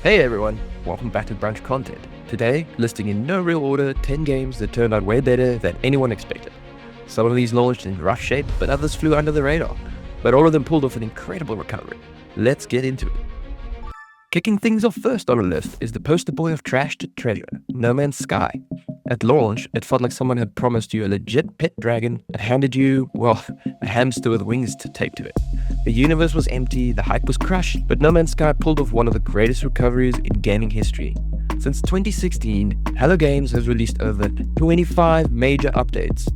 Hey everyone, welcome back to Brunch Content. Today, listing in no real order 10 games that turned out way better than anyone expected. Some of these launched in rough shape, but others flew under the radar. But all of them pulled off an incredible recovery. Let's get into it. Kicking things off first on the list is the poster boy of trash to treasure, No Man's Sky. At launch, it felt like someone had promised you a legit pet dragon and handed you, well, a hamster with wings taped to it. The universe was empty, the hype was crushed, but No Man's Sky pulled off one of the greatest recoveries in gaming history. Since 2016, Hello Games has released over 25 major updates,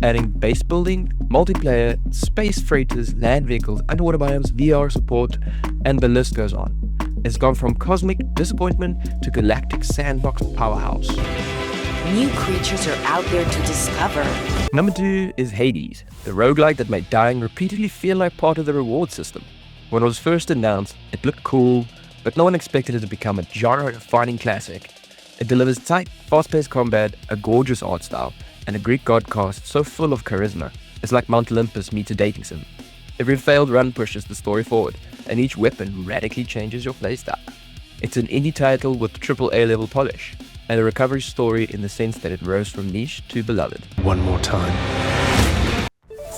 adding base building, multiplayer, space freighters, land vehicles, underwater biomes, VR support, and the list goes on. It's gone from cosmic disappointment to galactic sandbox powerhouse. New creatures are out there to discover. Number 2 is Hades, the roguelike that made dying repeatedly feel like part of the reward system. When it was first announced, it looked cool, but no one expected it to become a genre-defining classic. It delivers tight, fast-paced combat, a gorgeous art style, and a Greek god cast so full of charisma. It's like Mount Olympus meets a dating sim. Every failed run pushes the story forward, and each weapon radically changes your playstyle. It's an indie title with AAA level polish, and a recovery story in the sense that it rose from niche to beloved. One more time.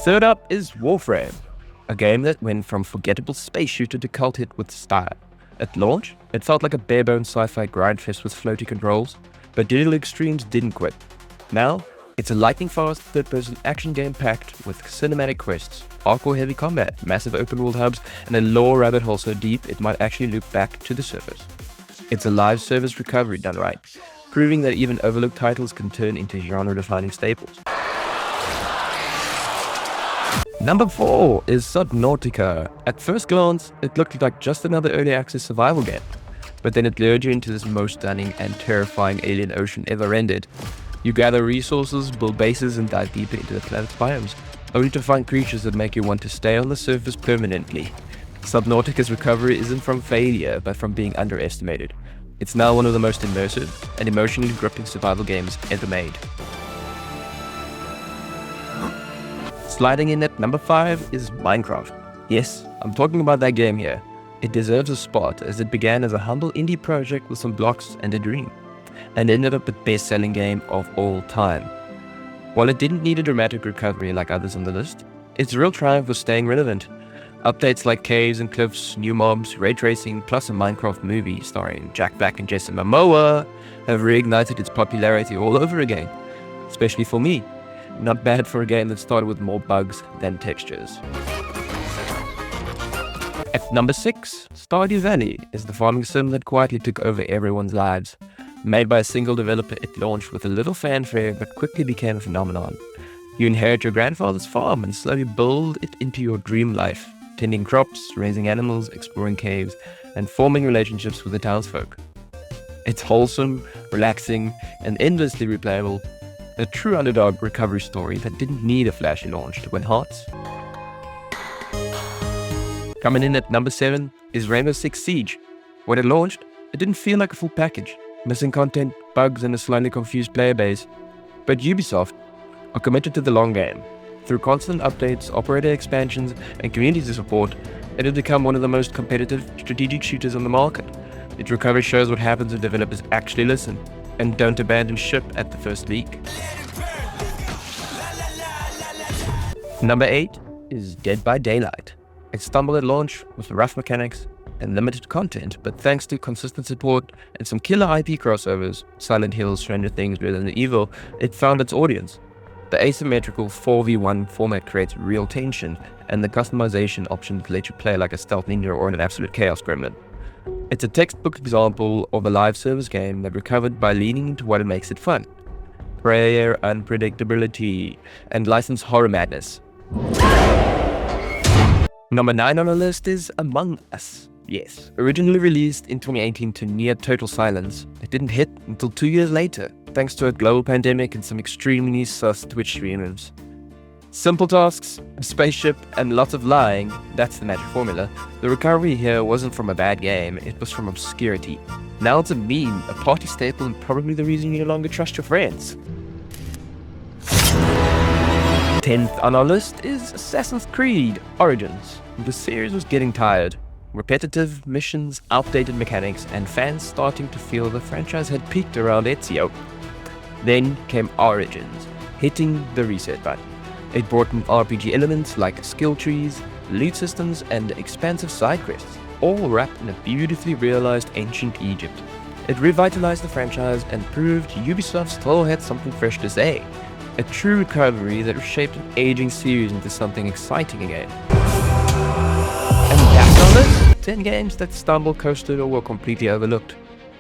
Third up is Warframe, a game that went from forgettable space shooter to cult hit with style. At launch, it felt like a bare-bones sci-fi grindfest with floaty controls, but Digital Extremes didn't quit. Now, it's a lightning-fast third-person action game packed with cinematic quests, hardcore-heavy combat, massive open-world hubs, and a lore rabbit hole so deep it might actually loop back to the surface. It's a live service recovery done right, proving that even overlooked titles can turn into genre-defining staples. Number 4 is Subnautica. At first glance, it looked like just another early access survival game, but then it lured you into this most stunning and terrifying alien ocean ever rendered. You gather resources, build bases, and dive deeper into the planet's biomes, only to find creatures that make you want to stay on the surface permanently. Subnautica's recovery isn't from failure, but from being underestimated. It's now one of the most immersive and emotionally gripping survival games ever made. Sliding in at number 5 is Minecraft. Yes, I'm talking about that game here. It deserves a spot as it began as a humble indie project with some blocks and a dream, and ended up the best-selling game of all time. While it didn't need a dramatic recovery like others on the list, its real triumph was staying relevant. Updates like caves and cliffs, new mobs, ray tracing, plus a Minecraft movie starring Jack Black and Jason Momoa have reignited its popularity all over again, especially for me. Not bad for a game that started with more bugs than textures. At number 6, Stardew Valley is the farming sim that quietly took over everyone's lives. Made by a single developer, it launched with a little fanfare but quickly became a phenomenon. You inherit your grandfather's farm and slowly build it into your dream life, tending crops, raising animals, exploring caves, and forming relationships with the townsfolk. It's wholesome, relaxing, and endlessly replayable. A true underdog recovery story that didn't need a flashy launch to win hearts. Coming in at number 7 is Rainbow Six Siege. When it launched, it didn't feel like a full package, missing content, bugs, and a slightly confused player base. But Ubisoft are committed to the long game. Through constant updates, operator expansions, and community support, it has become one of the most competitive strategic shooters on the market. Its recovery shows what happens when developers actually listen and don't abandon ship at the first leak. Number 8 is Dead by Daylight. It stumbled at launch with rough mechanics and limited content, but thanks to consistent support and some killer IP crossovers, Silent Hill, Stranger Things, Resident Evil, it found its audience. The asymmetrical 4v1 format creates real tension, and the customization options let you play like a stealth ninja or an absolute chaos gremlin. It's a textbook example of a live service game that recovered by leaning into what makes it fun: prayer, unpredictability, and licensed horror madness. Number 9 on the list is Among Us. Yes, originally released in 2018 to near total silence, it didn't hit until 2 years later, thanks to a global pandemic and some extremely sus Twitch streamers. Simple tasks, a spaceship, and lots of lying, that's the magic formula. The recovery here wasn't from a bad game, it was from obscurity. Now it's a meme, a party staple, and probably the reason you no longer trust your friends. 10th on our list is Assassin's Creed Origins. The series was getting tired. repetitive missions, outdated mechanics, and fans starting to feel the franchise had peaked around Ezio. Then came Origins, hitting the reset button. It brought in RPG elements like skill trees, loot systems, and expansive side quests, all wrapped in a beautifully realized ancient Egypt. It revitalized the franchise and proved Ubisoft still had something fresh to say. A true recovery that reshaped an aging series into something exciting again. And that's our list. 10 games that stumbled, coasted, or were completely overlooked,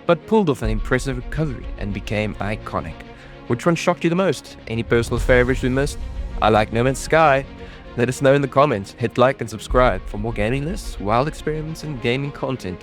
but pulled off an impressive recovery and became iconic. Which one shocked you the most? Any personal favorites we missed? I like No Man's Sky. Let us know in the comments. Hit like and subscribe for more gaming lists, wild experiments, and gaming content.